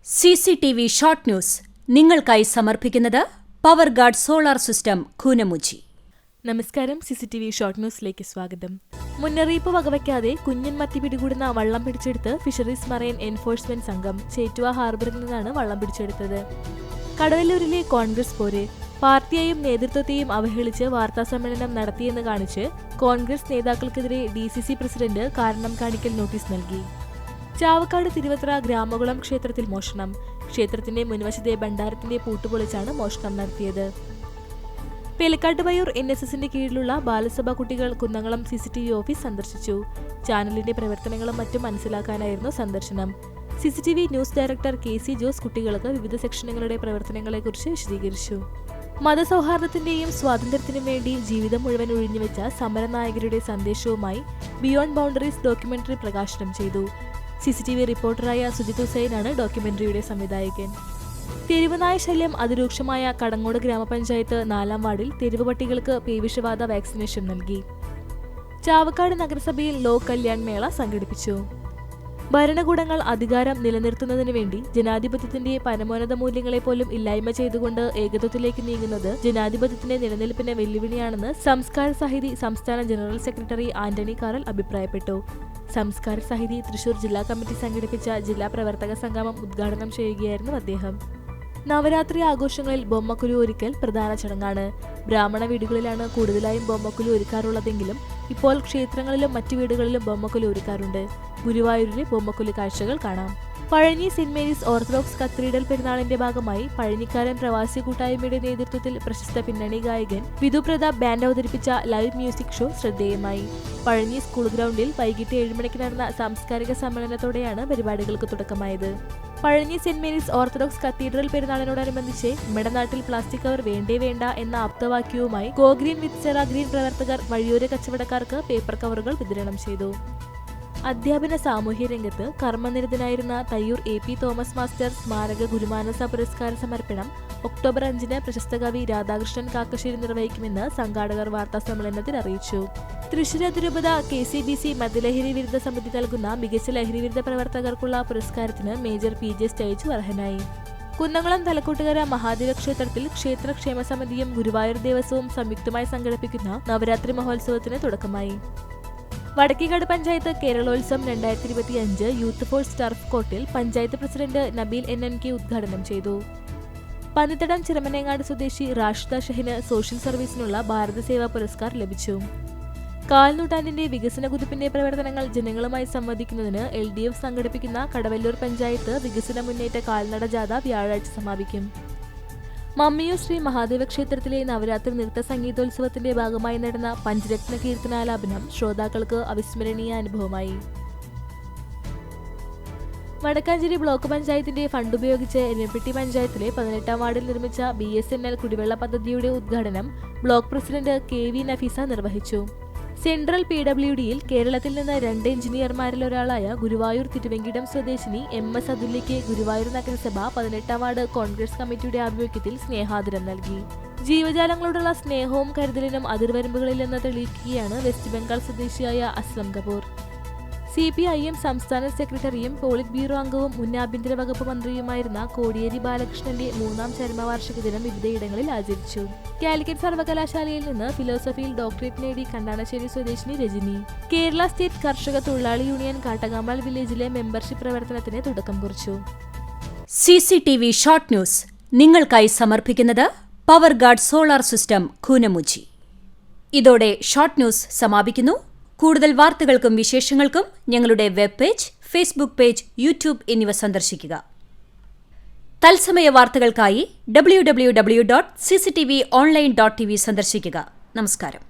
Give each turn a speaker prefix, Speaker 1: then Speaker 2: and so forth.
Speaker 1: CCTV short news നിങ്ങൾക്കായി സമർപ്പിക്കുന്നത് power guard solar system Koonamuchi.
Speaker 2: നമസ്കാരം. CCTV ഷോർട്ട് ന്യൂസിലേക്ക് സ്വാഗതം. മുന്നറിയിപ്പ് വകവയ്ക്കാതെ കുഞ്ഞൻ മത്തി പിടികൂടുന്ന വള്ളം പിടിച്ചെടുത്ത് ഫിഷറീസ് മറൈൻ എൻഫോഴ്സ്മെന്റ് സംഘം ചേറ്റുവ ഹാർബറിൽ നിന്നാണ് വള്ളം പിടിച്ചെടുത്തത്. കടവല്ലൂരിലെ കോൺഗ്രസ് പോര് പാർട്ടിയെയും നേതൃത്വത്തെയും അവഹേളിച്ച് വാർത്താസമ്മേളനം നടത്തിയെന്ന് കാണിച്ച് കോൺഗ്രസ് നേതാക്കൾക്കെതിരെ DCC പ്രസിഡന്റ് കാരണം കാണിക്കൽ നോട്ടീസ് നൽകി. ചാവക്കാട് തിരുവത്ര ഗ്രാമകുളം ക്ഷേത്രത്തിൽ മോഷണം. ക്ഷേത്രത്തിന്റെ മുൻവശത്തെ ഭണ്ഡാരത്തിന്റെ പൂട്ടുപൊളിച്ചാണ് മോഷണം നടത്തിയത്. പേലക്കാട്ടുപയ്യൂർ NSSന്റെ കീഴിലുള്ള ബാലസഭ കുട്ടികൾ കുന്നംകുളം CCTV ഓഫീസ് സന്ദർശിച്ചു. ചാനലിന്റെ പ്രവർത്തനങ്ങളും മറ്റും മനസ്സിലാക്കാനായിരുന്നു സന്ദർശനം. CCTV news director KC Jose കുട്ടികൾക്ക് വിവിധ സെക്ഷനുകളുടെ പ്രവർത്തനങ്ങളെക്കുറിച്ച് വിശദീകരിച്ചു. മതസൗഹാർദ്ദത്തിന്റെയും സ്വാതന്ത്ര്യത്തിനും വേണ്ടി ജീവിതം മുഴുവൻ ഒഴിഞ്ഞുവെച്ച സമരനായകരുടെ സന്ദേശവുമായി ബിയോണ്ട് ബൗണ്ടറീസ് ഡോക്യുമെന്ററി പ്രകാശനം ചെയ്തു. CCTV റിപ്പോർട്ടറായ സുജിത് ഹുസൈനാണ് ഡോക്യുമെന്ററിയുടെ സംവിധായകൻ. തെരുവുനായ ശല്യം അതിരൂക്ഷമായ കടങ്ങോട് ഗ്രാമപഞ്ചായത്ത് 4-ാം വാർഡിൽ തെരുവ് പട്ടികൾക്ക് പേവിഷബാധ വാക്സിനേഷൻ നൽകി. ചാവക്കാട് നഗരസഭയിൽ ലോ കല്യാൺ മേള സംഘടിപ്പിച്ചു. ഭരണകൂടങ്ങൾ അധികാരം നിലനിർത്തുന്നതിനു വേണ്ടി ജനാധിപത്യത്തിന്റെ പരമോന്നത മൂല്യങ്ങളെ പോലും ഇല്ലായ്മ ചെയ്തുകൊണ്ട് ഏകത്വത്തിലേക്ക് നീങ്ങുന്നത് ജനാധിപത്യത്തിന്റെ നിലനിൽപ്പിന് വെല്ലുവിളിയാണെന്ന് സംസ്കാര സാഹിതി സംസ്ഥാന ജനറൽ സെക്രട്ടറി ആന്റണി കാറൽ അഭിപ്രായപ്പെട്ടു. സംസ്കാര സാഹിതി തൃശൂർ ജില്ലാ കമ്മിറ്റി സംഘടിപ്പിച്ച ജില്ലാ പ്രവർത്തക സംഗമം ഉദ്ഘാടനം ചെയ്യുകയായിരുന്നു അദ്ദേഹം. നവരാത്രി ആഘോഷങ്ങളിൽ ബൊമ്മക്കുലു ഒരുക്കൽ പ്രധാന ചടങ്ങാണ്. ബ്രാഹ്മണ വീടുകളിലാണ് കൂടുതലായും ബൊമ്മക്കുലു ഒരുക്കാറുള്ളതെങ്കിലും ഇപ്പോൾ ക്ഷേത്രങ്ങളിലും മറ്റു വീടുകളിലും ബൊമ്മക്കുലു ഒരുക്കാറുണ്ട്. ഗുരുവായൂരിലെ ബൊമ്മക്കുലു കാഴ്ചകൾ കാണാം. Pazhanji saint Mary's orthodox cathedral പെരുന്നാളിന്റെ ഭാഗമായി പഴഞ്ഞിക്കാരൻ പ്രവാസി കൂട്ടായ്മയുടെ നേതൃത്വത്തിൽ പ്രശസ്ത പിന്നണി ഗായകൻ വിധു പ്രതാപ് ബാൻഡ് അവതരിപ്പിച്ച ലൈവ് മ്യൂസിക് ഷോ ശ്രദ്ധേയമായി. പഴഞ്ഞി സ്കൂൾ ഗ്രൗണ്ടിൽ വൈകിട്ട് 7 മണിക്ക് നടന്ന സാംസ്കാരിക സമ്മേളനത്തോടെയാണ് പരിപാടികൾക്ക് തുടക്കമായത്. Pazhanji saint Mary's orthodox cathedral പെരുന്നാളിനോടനുബന്ധിച്ച് നമ്മുടെ നാട്ടിൽ പ്ലാസ്റ്റിക് കവർ വേണ്ടേ വേണ്ട എന്ന ആപ്തവാക്യവുമായി go green with Sera green പ്രവർത്തകർ വഴിയോര കച്ചവടക്കാർക്ക് പേപ്പർ കവറുകൾ വിതരണം ചെയ്തു. അധ്യാപന സാമൂഹ്യ രംഗത്ത് കർമ്മനിരതനായിരുന്ന തയ്യൂർ AP തോമസ് മാസ്റ്റർ സ്മാരക ഗുരുമാനസ പുരസ്കാര സമർപ്പണം ഒക്ടോബർ 5-ന് പ്രശസ്ത കവി രാധാകൃഷ്ണൻ കാക്കശ്ശേരി നിർവഹിക്കുമെന്ന് സംഘാടകർ വാർത്താസമ്മേളനത്തിൽ അറിയിച്ചു. തൃശൂർ അതിരൂപത KCBC മദ്യലഹരി വിരുദ്ധ സമിതി നൽകുന്ന മികച്ച ലഹരി വിരുദ്ധ പ്രവർത്തകർക്കുള്ള പുരസ്കാരത്തിന് മേജർ PJ സ്റ്റേജ് അർഹനായി. കുന്നംകുളം തലക്കൂട്ടുകര മഹാദേവ ക്ഷേത്രത്തിൽ ക്ഷേത്ര ക്ഷേമ സമിതിയും ഗുരുവായൂർ ദേവസ്വവും സംയുക്തമായി സംഘടിപ്പിക്കുന്ന നവരാത്രി മഹോത്സവത്തിന് തുടക്കമായി. വടക്കേക്കാട് പഞ്ചായത്ത് കേരളോത്സവം 2025 യൂത്ത് ഫോഴ്സ് ടർഫ് കോർട്ടിൽ പഞ്ചായത്ത് പ്രസിഡന്റ് നബീൽ NNK ഉദ്ഘാടനം ചെയ്തു. പന്നിത്തടം ചിറമനേങ്ങാട് സ്വദേശി റാഷിദ ഷഹിന് സോഷ്യൽ സർവീസിനുള്ള ഭാരത സേവാ പുരസ്കാർ ലഭിച്ചു. കാൽനൂറ്റാണ്ടിന്റെ വികസന കുതിപ്പിന്റെ പ്രവർത്തനങ്ങൾ ജനങ്ങളുമായി സംവദിക്കുന്നതിന് LDF സംഘടിപ്പിക്കുന്ന കടവല്ലൂർ പഞ്ചായത്ത് വികസന മുന്നേറ്റ കാൽനട ജാഥ വ്യാഴാഴ്ച സമാപിക്കും. മമ്മിയൂർ ശ്രീ മഹാദേവ ക്ഷേത്രത്തിലെ നവരാത്രി നൃത്ത സംഗീതോത്സവത്തിന്റെ ഭാഗമായി നടന്ന പഞ്ചരത്ന കീർത്തനാലാപനം ശ്രോതാക്കൾക്ക് അവിസ്മരണീയ അനുഭവമായി. വടക്കാഞ്ചേരി ബ്ലോക്ക് പഞ്ചായത്തിന്റെ ഫണ്ട് ഉപയോഗിച്ച് എരുമപ്പെട്ടി പഞ്ചായത്തിലെ 18-ാം വാർഡിൽ നിർമ്മിച്ച BSNL കുടിവെള്ള പദ്ധതിയുടെ ഉദ്ഘാടനം ബ്ലോക്ക് പ്രസിഡന്റ് KV നഫീസ നിർവഹിച്ചു. സെൻട്രൽ PWDയിൽ കേരളത്തിൽ നിന്ന് 2 എഞ്ചിനീയർമാരിൽ ഒരാളായ ഗുരുവായൂർ തിരുവെങ്കിടം സ്വദേശിനി MS അതുല്യയ്ക്ക് ഗുരുവായൂർ നഗരസഭ 18-ാം വാർഡ് കോൺഗ്രസ് കമ്മിറ്റിയുടെ ആഭിമുഖ്യത്തിൽ സ്നേഹാദരം നൽകി. ജീവജാലങ്ങളോടുള്ള സ്നേഹവും കരുതലിനും അതിർവരമ്പുകളിലെന്ന് തെളിയിക്കുകയാണ് വെസ്റ്റ് ബംഗാൾ സ്വദേശിയായ അസ്ലം കപൂർ. CPIM സംസ്ഥാന സെക്രട്ടറിയും പോളിറ്റ് ബ്യൂറോ അംഗവും മുൻ ആഭ്യന്തര വകുപ്പ് മന്ത്രിയുമായിരുന്ന കോടിയേരി ബാലകൃഷ്ണന്റെ 3-ാം ചരമവാർഷിക ദിനം വിവിധയിടങ്ങളിൽ ആചരിച്ചു. കാലിക്കറ്റ് സർവകലാശാലയിൽ നിന്ന് ഫിലോസഫിയിൽ ഡോക്ടറേറ്റ് നേടി കണ്ടാണശ്ശേരി സ്വദേശിനി രജനി. കേരള സ്റ്റേറ്റ് കർഷക തൊഴിലാളി യൂണിയൻ കാട്ടകാമ്പാൽ വില്ലേജിലെ മെമ്പർഷിപ്പ് പ്രവർത്തനത്തിന് തുടക്കം കുറിച്ചു.
Speaker 1: CCTV ഷോർട്ട് ന്യൂസ് നിങ്ങൾക്കായി സമർപ്പിക്കുന്നത് power guard solar system Koonamuchi. ഇതോടെ ഷോർട്ട് ന്യൂസ് സമാപിക്കുന്നു. കൂടുതൽ വാർത്തകൾക്കും വിശേഷങ്ങൾക്കും ഞങ്ങളുടെ web page, Facebook page, YouTube എന്നിവ സന്ദർശിക്കുക. തത്സമയ വാർത്തകൾക്കായി www.cctv online.tv സന്ദർശിക്കുക. നമസ്കാരം.